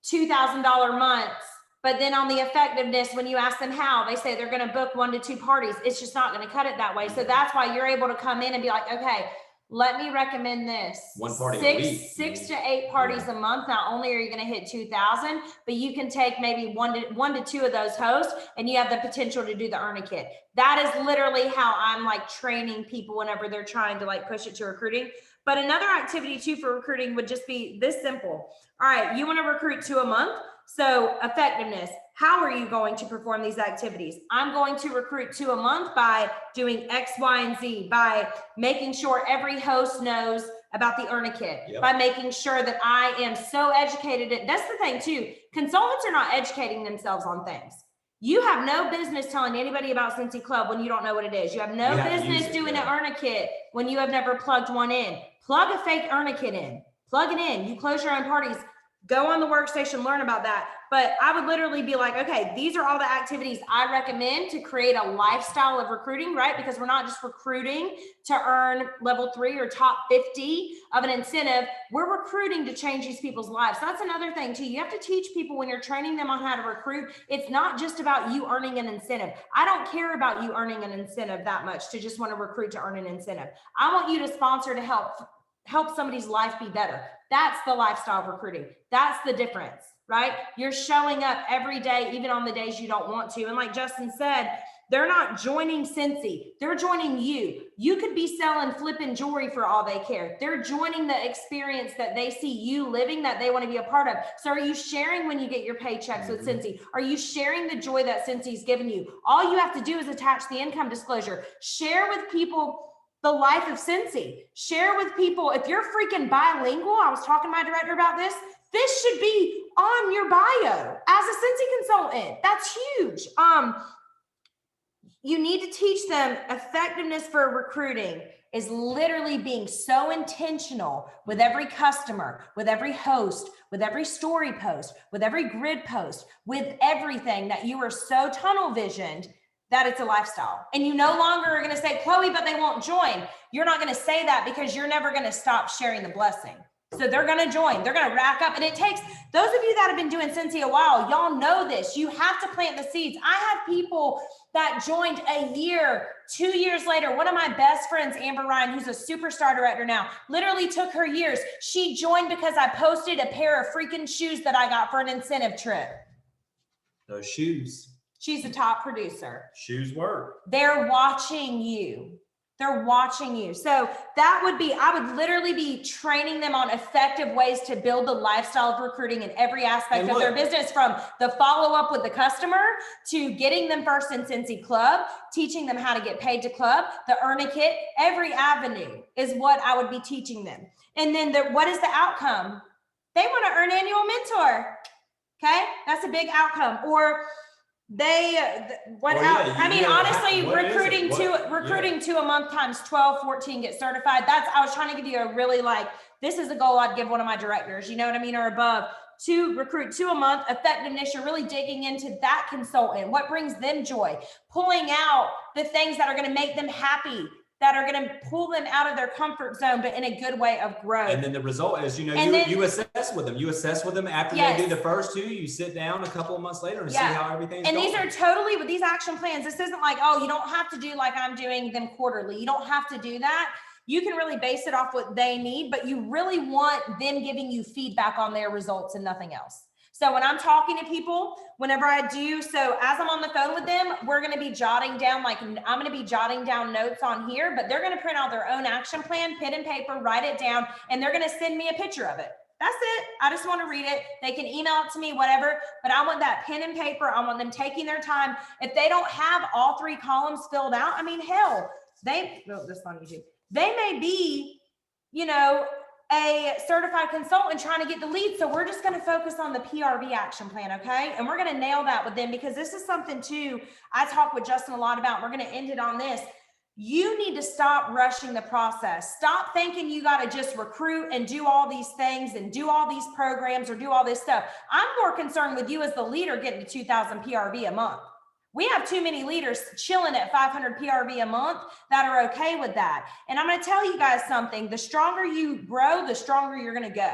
$2,000 months, but then on the effectiveness, when you ask them how, they say they're going to book 1 to 2 parties. It's just not going to cut it that way. So that's why you're able to come in and be like, okay, Let me recommend this. One party a week. 6 to 8 parties a month. Not only are you going to hit 2,000, but you can take maybe one to two of those hosts, and you have the potential to do the earn a kit. That is literally how I'm like training people whenever they're trying to like push it to recruiting. But another activity too for recruiting would just be this simple. All right, you want to recruit 2 a month. So effectiveness, how are you going to perform these activities? I'm going to recruit 2 a month by doing X, Y, and Z, by making sure every host knows about the earn a kit, by making sure that I am so educated. That's the thing too. Consultants are not educating themselves on things. You have no business telling anybody about Cincy Club when you don't know what it is. You have no business doing an earn a kit when you have never plugged one in. Plug a fake earn a kit in. Plug it in. You close your own parties. Go on the workstation, learn about that. But I would literally be like, okay, these are all the activities I recommend to create a lifestyle of recruiting, right? Because we're not just recruiting to earn level 3 or top 50 of an incentive. We're recruiting to change these people's lives. So that's another thing too. You have to teach people when you're training them on how to recruit. It's not just about you earning an incentive. I don't care about you earning an incentive that much to just want to recruit to earn an incentive. I want you to sponsor to help somebody's life be better. That's the lifestyle of recruiting. That's the difference, right? You're showing up every day, even on the days you don't want to. And like Justin said, they're not joining Cincy. They're joining you. You could be selling flipping jewelry for all they care. They're joining the experience that they see you living, that they want to be a part of. So are you sharing when you get your paychecks with Cincy? Are you sharing the joy that Cincy's given you? All you have to do is attach the income disclosure. Share with people the life of Cincy. Share with people, if you're freaking bilingual, I was talking to my director about this, this should be on your bio as a Cincy consultant. That's huge. You need to teach them effectiveness for recruiting is literally being so intentional with every customer, with every host, with every story post, with every grid post, with everything that you are so tunnel visioned that it's a lifestyle. And you no longer are going to say, Chloe, but they won't join. You're not going to say that because you're never going to stop sharing the blessing. So they're going to join. They're going to rack up. And it takes, those of you that have been doing Cincy a while, y'all know this. You have to plant the seeds. I have people that joined a year, 2 years later. One of my best friends, Amber Ryan, who's a superstar director now, literally took her years. She joined because I posted a pair of freaking shoes that I got for an incentive trip. Those shoes. She's a top producer. Shoes work. They're watching you. They're watching you. So that would be, I would literally be training them on effective ways to build the lifestyle of recruiting in every aspect of their business, from the follow-up with the customer to getting them first in Cincy Club, teaching them how to get paid to club, the earn a kit. Every avenue is what I would be teaching them. And then what is the outcome? They want to earn annual mentor. Okay, that's a big outcome. Or honestly, recruiting 2 a month times 12, 14, get certified. I was trying to give you a really this is a goal I'd give one of my directors, you know what I mean, or above, to recruit 2 a month. Effectiveness, you're really digging into that consultant, what brings them joy, pulling out the things that are going to make them happy, that are going to pull them out of their comfort zone, but in a good way of growth. And then the result is, you assess with them. You assess with them after they do the first 2. You sit down a couple of months later and see how everything's going. And these are totally, with these action plans, this isn't like, oh, you don't have to do like I'm doing them quarterly. You don't have to do that. You can really base it off what they need, but you really want them giving you feedback on their results and nothing else. So when I'm talking to people, whenever I do, so as I'm on the phone with them, we're going to be jotting down, I'm going to be jotting down notes on here, but they're going to print out their own action plan, pen and paper, write it down, and they're going to send me a picture of it. That's it. I just want to read it. They can email it to me, whatever, but I want that pen and paper. I want them taking their time. If they don't have all 3 columns filled out, I mean, hell, they may be, a certified consultant trying to get the lead. So we're just going to focus on the PRV action plan. Okay. And we're going to nail that with them, because this is something too, I talk with Justin a lot about. We're going to end it on this. You need to stop rushing the process. Stop thinking you got to just recruit and do all these things and do all these programs or do all this stuff. I'm more concerned with you as the leader getting to 2,000 PRV a month. We have too many leaders chilling at 500 PRV a month that are okay with that. And I'm going to tell you guys something. The stronger you grow, the stronger you're going to go.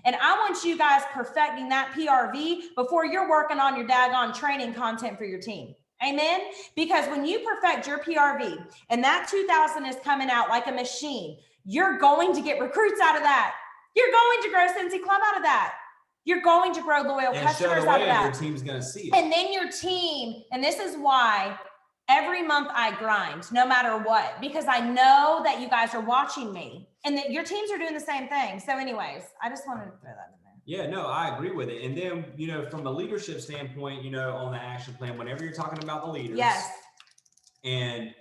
And I want you guys perfecting that PRV before you're working on your daggone training content for your team. Amen? Because when you perfect your PRV and that 2,000 is coming out like a machine, You're going to get recruits out of that. You're going to grow Cincy Club out of that. You're going to grow loyal customers out of that. Your team's going to see it. And then your team, and this is why every month I grind, no matter what, because I know that you guys are watching me and that your teams are doing the same thing. So anyways, I just wanted to throw that in there. Yeah, no, I agree with it. And then, you know, from a leadership standpoint, you know, on the action plan, whenever you're talking about the leaders, yes, and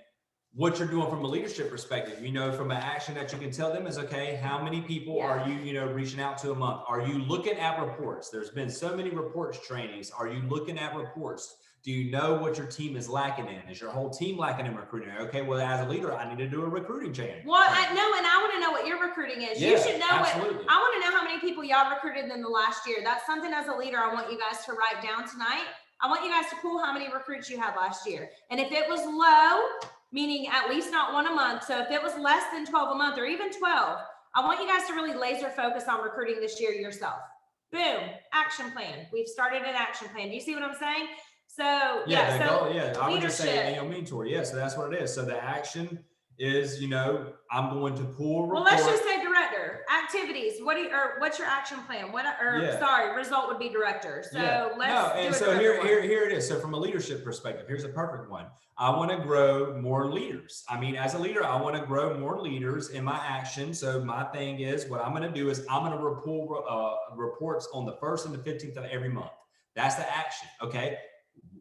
what you're doing from a leadership perspective, you know, from an action that you can tell them is, okay, how many people are you, you know, reaching out to a month? Are you looking at reports? There's been so many reports trainings. Are you looking at reports? Do you know what your team is lacking in? Is your whole team lacking in recruiting? Okay, well, as a leader, I need to do a recruiting training. Well, I know, and I want to know what your recruiting is. Yeah, you should know absolutely. I want to know how many people y'all recruited in the last year. That's something as a leader I want you guys to write down tonight. I want you guys to pull how many recruits you had last year. And if it was low, meaning at least not one a month. So if it was less than 12 a month or even 12, I want you guys to really laser focus on recruiting this year yourself. Boom, action plan. We've started an action plan. Do you see what I'm saying? So I would just say, you know, mentor. Yeah, so that's what it is. So the action is, you know, I'm going to pull. Well, let's just say director activities. What's your action plan? Result would be director. So here it is. So from a leadership perspective, here's a perfect one. I want to grow more leaders. I mean, as a leader, I want to grow more leaders in my action. So my thing is, what I'm going to do is I'm going to report reports on the 1st and the 15th of every month. That's the action. Okay.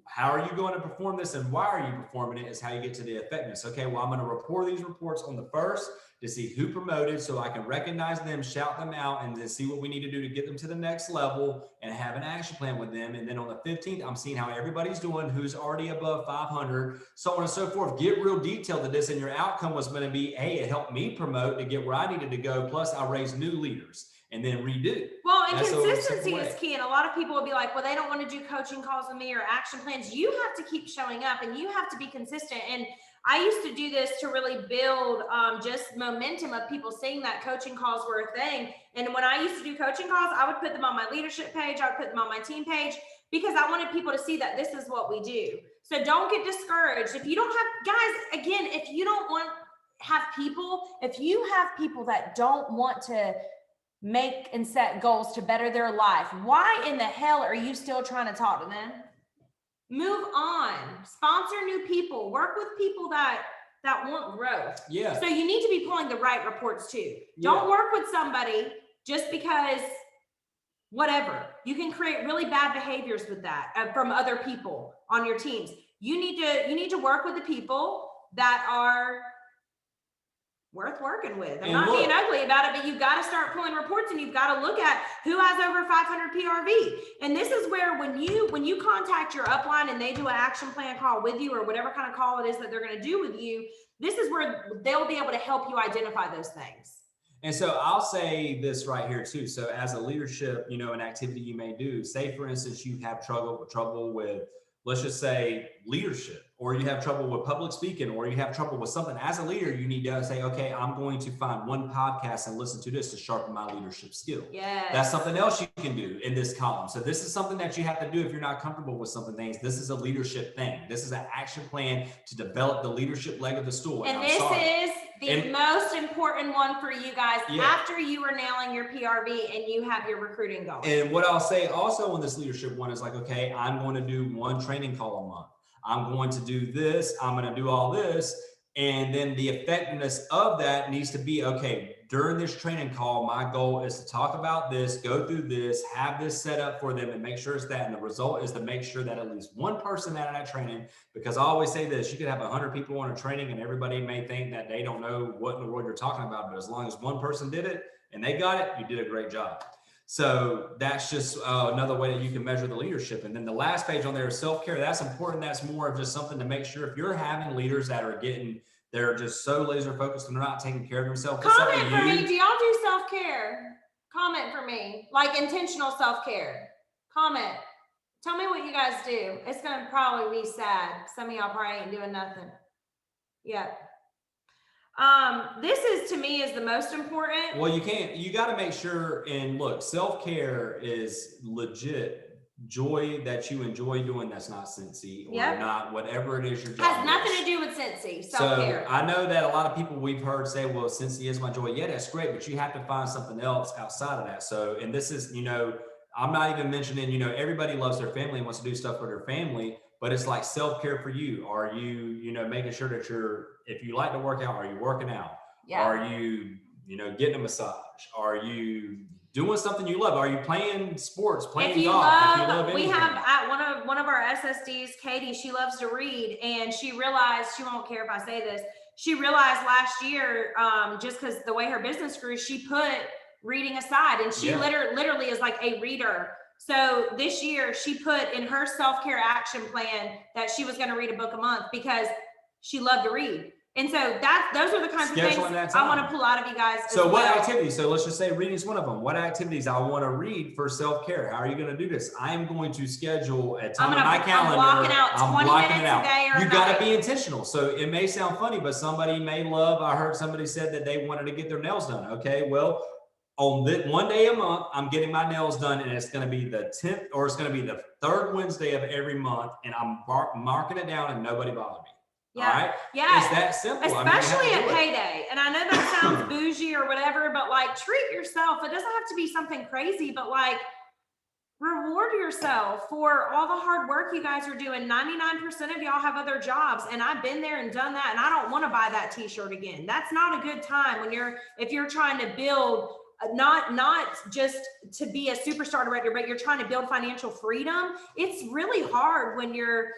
How are you going to perform this and why are you performing it is how you get to the effectiveness. Okay, well, I'm going to report these reports on the 1st to see who promoted so I can recognize them, shout them out, and then see what we need to do to get them to the next level and have an action plan with them. And then on the 15th, I'm seeing how everybody's doing, who's already above 500, so on and so forth. Get real detailed to this, and your outcome was going to be, hey, it helped me promote to get where I needed to go, plus I raised new leaders. And then redo. Well, and consistency is key. And a lot of people will be like, well, they don't want to do coaching calls with me or action plans. You have to keep showing up and you have to be consistent. And I used to do this to really build just momentum of people seeing that coaching calls were a thing. And when I used to do coaching calls, I would put them on my leadership page. I would put them on my team page because I wanted people to see that this is what we do. So don't get discouraged. If you don't have, guys, again, if you have people that don't want to make and set goals to better their life, why in the hell are you still trying to talk to them? Move on. Sponsor new people. Work with people that want growth. Yeah. So you need to be pulling the right reports too. Don't work with somebody just because whatever. You can create really bad behaviors with that from other people on your teams. You need to work with the people that are worth working with. I'm not being ugly about it, but you've got to start pulling reports and you've got to look at who has over 500 PRV. And this is where when you contact your upline and they do an action plan call with you or whatever kind of call it is that they're going to do with you, this is where they'll be able to help you identify those things. And so I'll say this right here too. So as a leadership, you know, an activity you may do, say for instance, you have trouble with, let's just say leadership, or you have trouble with public speaking, or you have trouble with something. As a leader, you need to say, okay, I'm going to find one podcast and listen to this to sharpen my leadership skill. Yes. That's something else you can do in this column. So this is something that you have to do if you're not comfortable with something things. This is a leadership thing. This is an action plan to develop the leadership leg of the stool. And this is the most important one for you guys after you are nailing your PRV and you have your recruiting going. And what I'll say also on this leadership one is like, okay, I'm going to do one training call a month. I'm going to do this. I'm going to do all this. And then the effectiveness of that needs to be, okay, during this training call, my goal is to talk about this, go through this, have this set up for them and make sure it's that. And the result is to make sure that at least one person out of that training, because I always say this, you could have 100 people on a training and everybody may think that they don't know what in the world you're talking about. But as long as one person did it and they got it, you did a great job. So that's just another way that you can measure the leadership. And then the last page on there is self-care. That's important. That's more of just something to make sure if you're having leaders that are they're just so laser focused and they're not taking care of themselves. Comment for me. Do y'all do self-care? Comment for me. Like intentional self-care. Comment. Tell me what you guys do. It's going to probably be sad. Some of y'all probably ain't doing nothing. Yep. This is, to me, is the most important. Well, you got to make sure, and look, self-care is legit joy that you enjoy doing that's not Cincy or not whatever it is your job has nothing to do with Cincy. So I know that a lot of people we've heard say, well, Cincy is my joy. Yeah, that's great, but you have to find something else outside of that. So, and this is, you know, I'm not even mentioning, you know, everybody loves their family and wants to do stuff for their family, but it's like self-care for you. Are you, you know, making sure that if you like to work out, are you working out? Are you, you know, getting a massage? Are you doing something you love? Are you playing sports, playing golf? If you love anything. We have at one of our SSDs, Katie, she loves to read, and she realized, she won't care if I say this, she realized last year, just because the way her business grew, she put reading aside, and she literally is like a reader. So this year she put in her self-care action plan that she was going to read a book a month because she loved to read. And so those are the kinds of things I want to pull out of you guys. So what activities? So let's just say reading is one of them. What activities I want to read for self-care? How are you going to do this? I am going to schedule a time in my calendar. I'm blocking out 20 minutes a day or you got to be intentional. So it may sound funny, but somebody may love, I heard somebody said that they wanted to get their nails done. Okay, well, on this one day a month, I'm getting my nails done, and it's going to be the 10th, or it's going to be the third Wednesday of every month, and I'm marking it down, and nobody bothered me. Yeah. All right. Yeah. It's that simple. Especially at payday. And I know that sounds bougie or whatever, but like treat yourself. It doesn't have to be something crazy, but like reward yourself for all the hard work you guys are doing. 99% of y'all have other jobs, and I've been there and done that. And I don't want to buy that t-shirt again. That's not a good time when if you're trying to build, not just to be a superstar director, but you're trying to build financial freedom. It's really hard when you're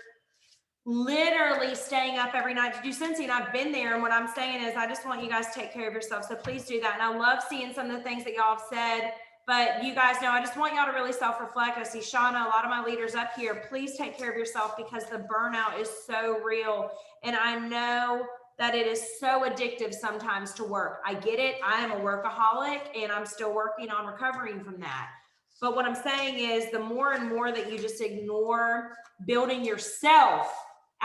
literally staying up every night to do Cincy, and I've been there. And what I'm saying is I just want you guys to take care of yourself. So please do that. And I love seeing some of the things that y'all have said, but you guys know, I just want y'all to really self-reflect. I see Shauna, a lot of my leaders up here. Please take care of yourself because the burnout is so real. And I know that it is so addictive sometimes to work. I get it. I am a workaholic and I'm still working on recovering from that. But what I'm saying is the more and more that you just ignore building yourself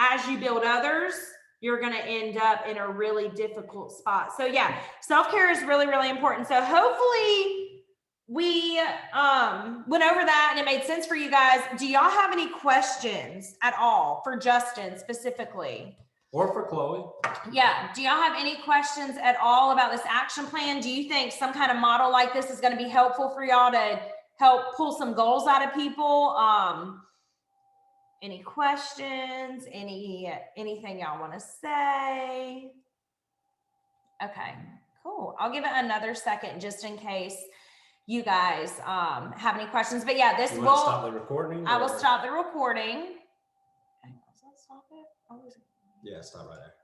as you build others, you're going to end up in a really difficult spot. So yeah, self-care is really, really important. So hopefully we went over that and it made sense for you guys. Do y'all have any questions at all for Justin specifically? Or for Chloe? Yeah. Do y'all have any questions at all about this action plan? Do you think some kind of model like this is going to be helpful for y'all to help pull some goals out of people? Any questions? Anything y'all want to say? Okay, cool. I'll give it another second just in case you guys have any questions. But yeah, this will stop the recording. I will stop the recording. Stop it. Yeah, stop right there.